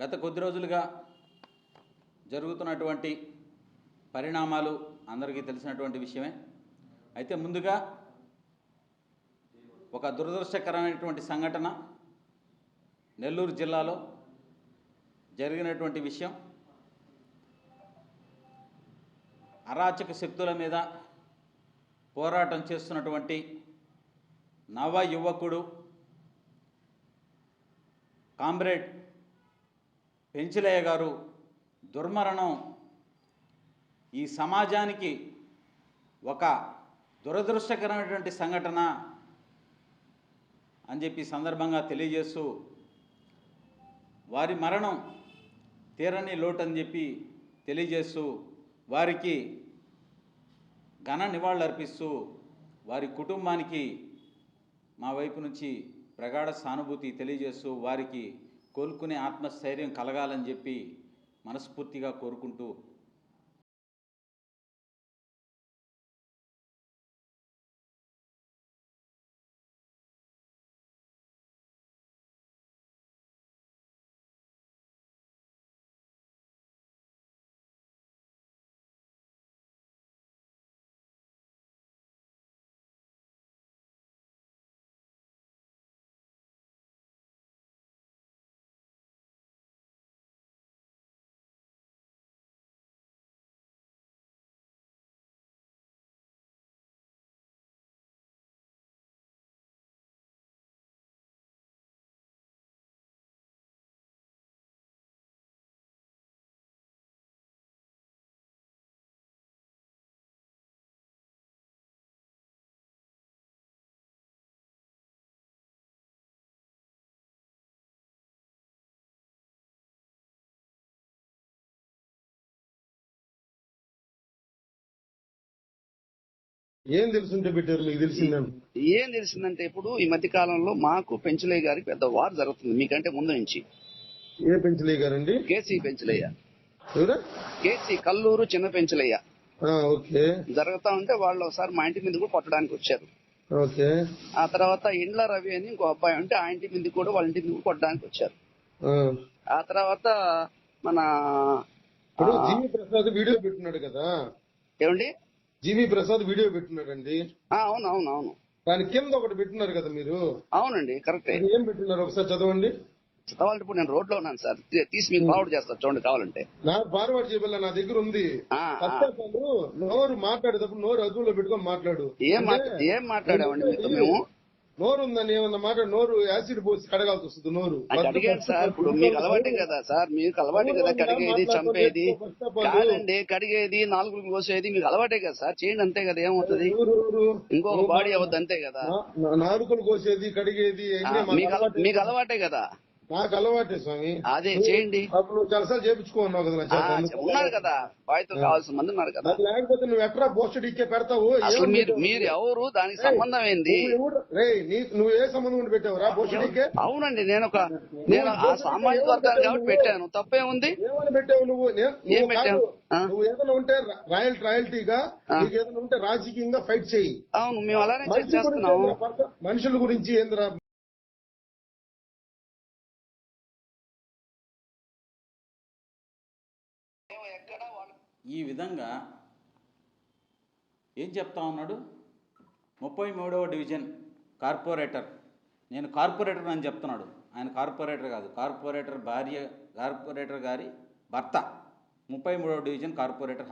గత కొద్ది రోజులుగా జరుగుతున్నటువంటి పరిణామాలు అందరికీ తెలిసినటువంటి విషయమే. అయితే ముందుగా ఒక దురదృష్టకరమైనటువంటి సంఘటన నెల్లూరు జిల్లాలో జరిగినటువంటి విషయం. అరాచక శక్తుల మీద పోరాటం చేస్తున్నటువంటి నవ యువకుడు కామ్రేడ్ పెంచలయ్య గారు దుర్మరణం ఈ సమాజానికి ఒక దురదృష్టకరమైనటువంటి సంఘటన అని చెప్పి సందర్భంగా తెలియజేస్తూ వారి మరణం తీరని లోటు అని చెప్పి తెలియజేస్తూ వారికి ఘన నివాళులర్పిస్తూ వారి కుటుంబానికి మా వైపు నుంచి ప్రగాఢ సానుభూతి తెలియజేస్తూ వారికి కోలుకునే ఆత్మస్థైర్యం కలగాలని చెప్పి మనస్ఫూర్తిగా కోరుకుంటూ ఏం తెలుసుంటే పెట్టారు? మీకు తెలిసిందండి? ఏం తెలిసిందంటే ఇప్పుడు ఈ మధ్య కాలంలో మాకు పెంచలయ్య గారికి పెద్ద వార్ జరుగుతుంది మీకంటే ముందు నుంచి. ఏ పెంచలయ్య గారండి? కేసీ పెంచలయ్య. ఎవరా? కేసీ కల్లూరు చిన్న పెంచలయ్య. ఓకే. జరుగుతా ఉంటే వాళ్ళు ఒకసారి మా ఇంటి మీద కూడా కొట్టడానికి వచ్చారు. ఓకే. ఆ తర్వాత ఇండ్ల రవి అని ఇంకో అబ్బాయి ఉంటే ఆ ఇంటి మీద కూడా వాళ్ళ ఇంటి మీద కొట్టడానికి వచ్చారు. ఆ తర్వాత మన జీవి ప్రసాద్ వీడియో పెట్టినాడు కదా. ఏమండి? జీవి ప్రసాద్ వీడియో పెట్టినాడండి. అవును అవును అవును. దాని కింద ఒకటి పెట్టినారు కదా మీరు? అవునండి, కరెక్టే. ఏం పెట్టినారు ఒకసారి చదవండి. చదవాలి. ఇప్పుడు నేను రోడ్ లో ఉన్నాను సార్, తీసి మీకు ఫార్వర్డ్ చేస్తాను చూడండి కావాలంటే. నాకు ఫార్వర్డ్ చేయబల్ల నా దగ్గర ఉంది. నోరు మాట్లాడేటప్పుడు నోరు అదుపులో పెట్టుకొని మాట్లాడు. ఏం మాట్లాడామండి మీతో మేము? నోరు ఉందని ఏమన్నా మాట నోరు యాసిడ్ పోసి కడగాల్సి వస్తుంది. నోరు కడిగాను సార్. ఇప్పుడు మీకు అలవాటే కదా సార్, మీకు అలవాటే కదా కడిగేది చంపేది. కాదండి, కడిగేది నాలుగులు కోసేది మీకు అలవాటే కదా సార్, చేయండి అంతే కదా. ఏమవుతుంది? ఇంకొక బాడీ అవ్వద్దు అంతే కదా. నాలుగులు కోసేది కడిగేది మీకు అలవాటే కదా. నాకు అలవాటే స్వామి. అదే చేయండి. అప్పుడు చాలాసార్లు చేయించుకున్నావు కదా. ఉన్నారు కదా, బాయ్తో కావాల్సిన మంది ఉన్నారు కదా. లేకపోతే నువ్వు ఎట్లా పోస్టర్ ఇచ్చే పెడతావు? అసలు మీరు ఎవరు? దానికి సంబంధం ఏంది? నువ్వు ఏ సంబంధం ఉండి పెట్టావురా పోస్టర్ ఇచ్చే? అవునండి, నేను ఆ సామాజిక వర్గాన్ని కాబట్టి పెట్టాను. తప్పేముంది? ఏమని పెట్టావు నువ్వు? ఏం పెట్టావు? నువ్వు ఏదైనా ఉంటే రాయల్టీగా ఏదైనా ఉంటే రాజకీయంగా ఫైట్ చేయి. అవును, మేము అలానే చేస్తున్నాము. మనుషుల గురించి ఏందిరా? ఈ విధంగా ఏం చెప్తా ఉన్నాడు? 33వ డివిజన్ కార్పొరేటర్, నేను కార్పొరేటర్ అని చెప్తున్నాడు. ఆయన కార్పొరేటర్ కాదు, కార్పొరేటర్ గారి భర్త 33వ డివిజన్ కార్పొరేటర్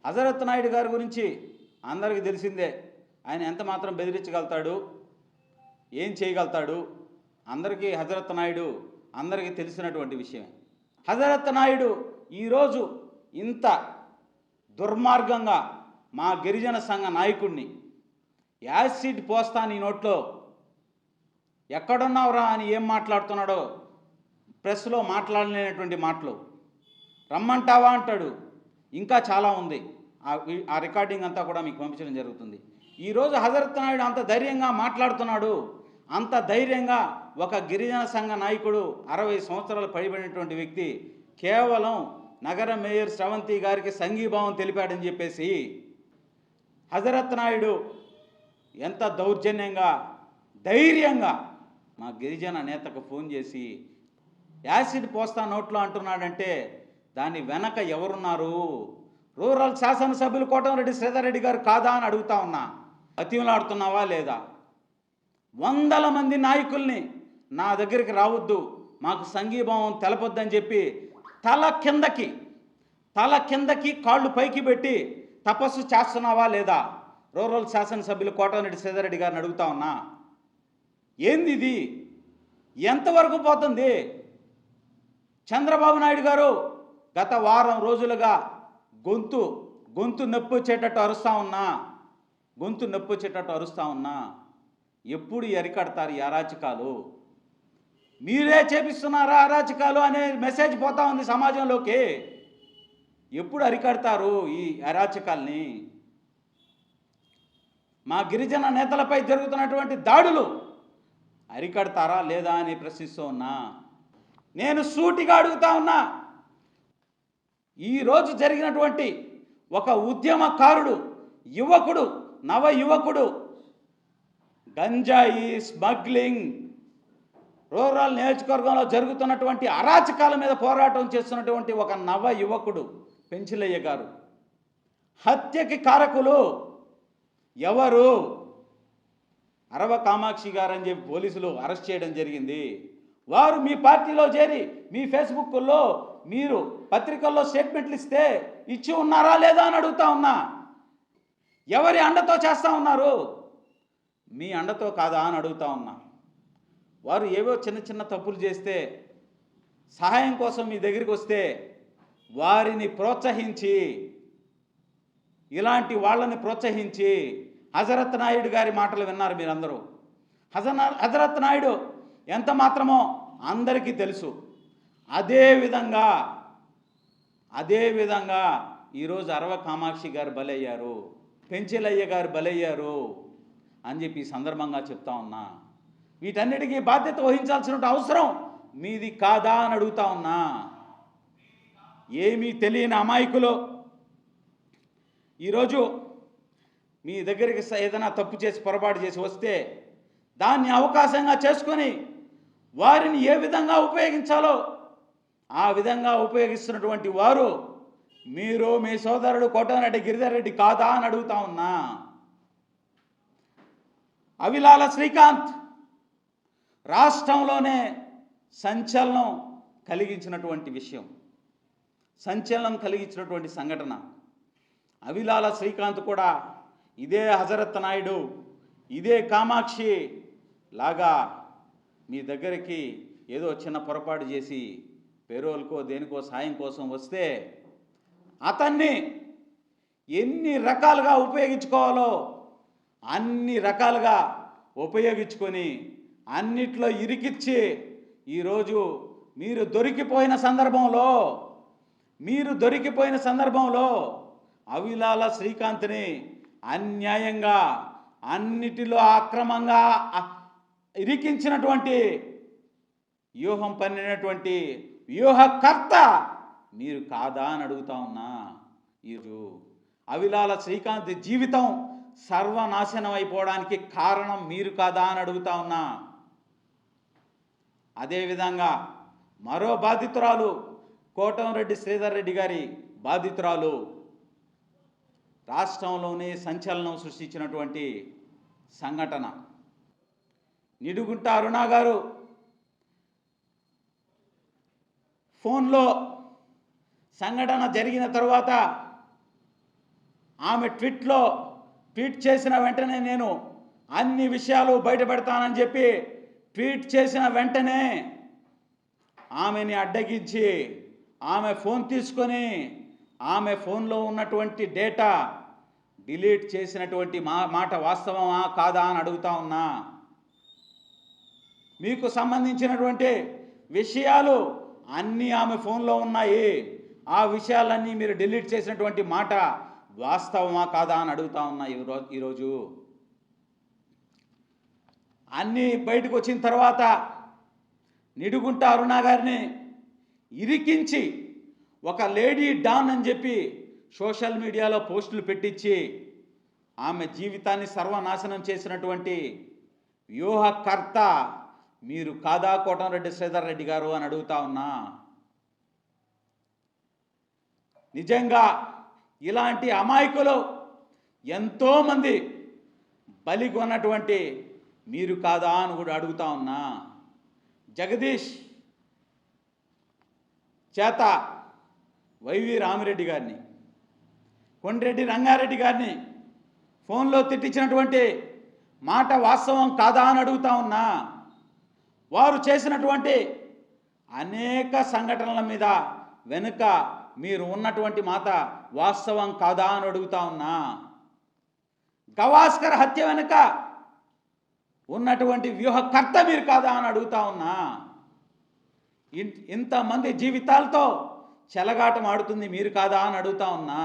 హజరత్ నాయుడు గారి గురించి అందరికీ తెలిసిందే. ఆయన ఎంత మాత్రం బెదిరించగలుగుతాడు, ఏం చేయగలుగుతాడు, అందరికీ హజరత్ నాయుడు అందరికీ తెలిసినటువంటి విషయమే. హజరత్ నాయుడు ఈరోజు ఇంత దుర్మార్గంగా మా గిరిజన సంఘ నాయకుడిని యాసిడ్ పోస్తా నీ నోట్లో, ఎక్కడున్నావురా అని ఏం మాట్లాడుతున్నాడో ప్రెస్లో మాట్లాడలేనటువంటి మాటలు. రమ్మంటావా అంటాడు. ఇంకా చాలా ఉంది, ఆ రికార్డింగ్ అంతా కూడా మీకు పంపించడం జరుగుతుంది. ఈరోజు హజరత్ నాయుడు అంత ధైర్యంగా మాట్లాడుతున్నాడు. అంత ధైర్యంగా ఒక గిరిజన సంఘ నాయకుడు, 60 సంవత్సరాలు పైబడినటువంటి వ్యక్తి కేవలం నగర మేయర్ శ్రవంతి గారికి సంఘీభావం తెలిపాడని చెప్పేసి హజరత్ నాయుడు ఎంత దౌర్జన్యంగా ధైర్యంగా మా గిరిజన నేతకు ఫోన్ చేసి యాసిడ్ పోస్తా నోట్లో అంటున్నాడంటే దాని వెనక ఎవరున్నారు? రూరల్ శాసనసభ్యులు కోటంరెడ్డి శ్రీధర్ రెడ్డి గారు కాదా అని అడుగుతా ఉన్నా. బతిమలాడుతున్నావా లేదా? వందల మంది నాయకుల్ని నా దగ్గరికి రావద్దు, మాకు సంఘీభావం తెలపొద్దని చెప్పి తల కిందకి కాళ్ళు పైకి పెట్టి తపస్సు చేస్తున్నావా లేదా? రూరల్ శాసనసభ్యులు కోటంరెడ్డి శ్రీధర్ రెడ్డి గారిని అడుగుతా ఉన్నా. ఏంది ఇది? ఎంతవరకు పోతుంది? చంద్రబాబు నాయుడు గారు గత వారం రోజులుగా గొంతు నొప్పి వచ్చేటట్టు అరుస్తా ఉన్నా. ఎప్పుడు అరికడతారు ఈ అరాచకాలు? మీరే చేపిస్తున్నారా అరాచకాలు అనే మెసేజ్ పోతా ఉంది సమాజంలోకి. ఎప్పుడు అరికడతారు ఈ అరాచకాల్ని? మా గిరిజన నేతలపై జరుగుతున్నటువంటి దాడులు అరికడతారా లేదా అని ప్రశ్నిస్తూ ఉన్నా. నేను సూటిగా అడుగుతా ఉన్నా. ఈరోజు జరిగినటువంటి ఒక ఉద్యమకారుడు, నవ యువకుడు గంజాయి స్మగ్లింగ్, రూరల్ నియోజకవర్గంలో జరుగుతున్నటువంటి అరాచకాల మీద పోరాటం చేస్తున్నటువంటి ఒక నవ యువకుడు పెంచిలయ్య గారు హత్యకి కారకులు ఎవరు? అరవ కామాక్షి గారు అని చెప్పి పోలీసులు అరెస్ట్ చేయడం జరిగింది. వారు మీ పార్టీలో చేరి మీ ఫేస్బుక్లో మీరు పత్రికల్లో స్టేట్మెంట్లు ఇచ్చి ఉన్నారా లేదా అని అడుగుతా ఉన్నా. ఎవరి అండతో చేస్తూ ఉన్నారు? మీ అండతో కాదా అని అడుగుతా ఉన్నా. వారు ఏవో చిన్న తప్పులు చేస్తే సహాయం కోసం మీ దగ్గరికి వస్తే వారిని ప్రోత్సహించి, ఇలాంటి వాళ్ళని ప్రోత్సహించి, హజరత్ నాయుడు గారి మాటలు విన్నారు మీరందరూ. హజరత్ నాయుడు ఎంత మాత్రమో అందరికీ తెలుసు. అదేవిధంగా ఈరోజు అరవ కామాక్షి గారు బలయ్యారు, పెంచిలయ్య గారు బలయ్యారు అని చెప్పి ఈ సందర్భంగా చెప్తా ఉన్నా. వీటన్నిటికీ బాధ్యత వహించాల్సిన అవసరం మీది కాదా అని అడుగుతా ఉన్నా. ఏమీ తెలియని అమాయకులు ఈరోజు మీ దగ్గరికి ఏదైనా తప్పు చేసి పొరపాటు చేసి వస్తే దాన్ని అవకాశంగా చేసుకొని వారిని ఏ విధంగా ఉపయోగించాలో ఆ విధంగా ఉపయోగిస్తున్నటువంటి వారు మీరు, మీ సోదరుడు కోటంరెడ్డి గిరిధర్ రెడ్డి కాదా అని అడుగుతా ఉన్నా. అవిలాల శ్రీకాంత్ రాష్ట్రంలోనే సంచలనం కలిగించినటువంటి సంఘటన. అవిలాల శ్రీకాంత్ కూడా ఇదే హజరత్ నాయుడు, ఇదే కామాక్షి లాగా మీ దగ్గరికి ఏదో చిన్న పొరపాటు చేసి పేరోల్కో దేనికో సాయం కోసం వస్తే అతన్ని ఎన్ని రకాలుగా ఉపయోగించుకోవాలో అన్ని రకాలుగా ఉపయోగించుకొని అన్నిట్లో ఇరికిచ్చి ఈరోజు మీరు దొరికిపోయిన సందర్భంలో అవిలాల శ్రీకాంత్ని అన్యాయంగా అన్నిటిలో అక్రమంగా ఇరికించినటువంటి వ్యూహం పన్నినటువంటి వ్యూహకర్త మీరు కాదా అని అడుగుతా ఉన్నా. ఈరోజు అవిలాల శ్రీకాంత్ జీవితం సర్వనాశనం అయిపోవడానికి కారణం మీరు కాదా అని అడుగుతా ఉన్నా. అదేవిధంగా మరో బాధితురాలు కోటంరెడ్డి శ్రీధర్ రెడ్డి గారి బాధితురాలు రాష్ట్రంలోనే సంచలనం సృష్టించినటువంటి సంఘటన. నిడుగుంట అరుణ గారు ఫోన్లో సంఘటన జరిగిన తర్వాత ఆమె ట్వీట్ చేసిన వెంటనే నేను అన్ని విషయాలు బయటపెడతానని చెప్పి ట్వీట్ చేసిన వెంటనే ఆమెని అడ్డగించి ఆమె ఫోన్ తీసుకొని ఆమె ఫోన్లో ఉన్నటువంటి డేటా డిలీట్ చేసినటువంటి మాట వాస్తవమా కాదా అని అడుగుతా ఉన్నా. మీకు సంబంధించినటువంటి విషయాలు అన్నీ ఆమె ఫోన్లో ఉన్నాయి. ఆ విషయాలన్నీ మీరు డిలీట్ చేసినటువంటి మాట వాస్తవమా కాదా అని అడుగుతా ఉన్నా. ఈరోజు అన్నీ బయటకు వచ్చిన తర్వాత నిడుగుంట అరుణ గారిని ఇరికించి ఒక లేడీ డాన్ అని చెప్పి సోషల్ మీడియాలో పోస్టులు పెట్టించి ఆమె జీవితాన్ని సర్వనాశనం చేసినటువంటి వ్యూహకర్త మీరు కాదా కోటంరెడ్డి శ్రీధర్ రెడ్డి గారు అని అడుగుతా ఉన్నా. నిజంగా ఇలాంటి అమాయకులు ఎంతోమంది బలిగొన్నటువంటి మీరు కాదా అని కూడా అడుగుతా ఉన్నా. జగదీష్ చేత వైవి రామిరెడ్డి గారిని, కొండ్రెడ్డి రంగారెడ్డి గారిని ఫోన్లో తిట్టించినటువంటి మాట వాస్తవం కాదా అని అడుగుతా ఉన్నా. వారు చేసినటువంటి అనేక సంఘటనల మీద వెనుక మీరు ఉన్నటువంటి మాట వాస్తవం కాదా అని అడుగుతా ఉన్నా. గవాస్కర్ హత్య వెనుక ఉన్నటువంటి వ్యూహకర్త మీరు కాదా అని అడుగుతా ఉన్నా. ఇంతమంది జీవితాలతో చెలగాటం ఆడుతుంది మీరు కాదా అని అడుగుతా ఉన్నా.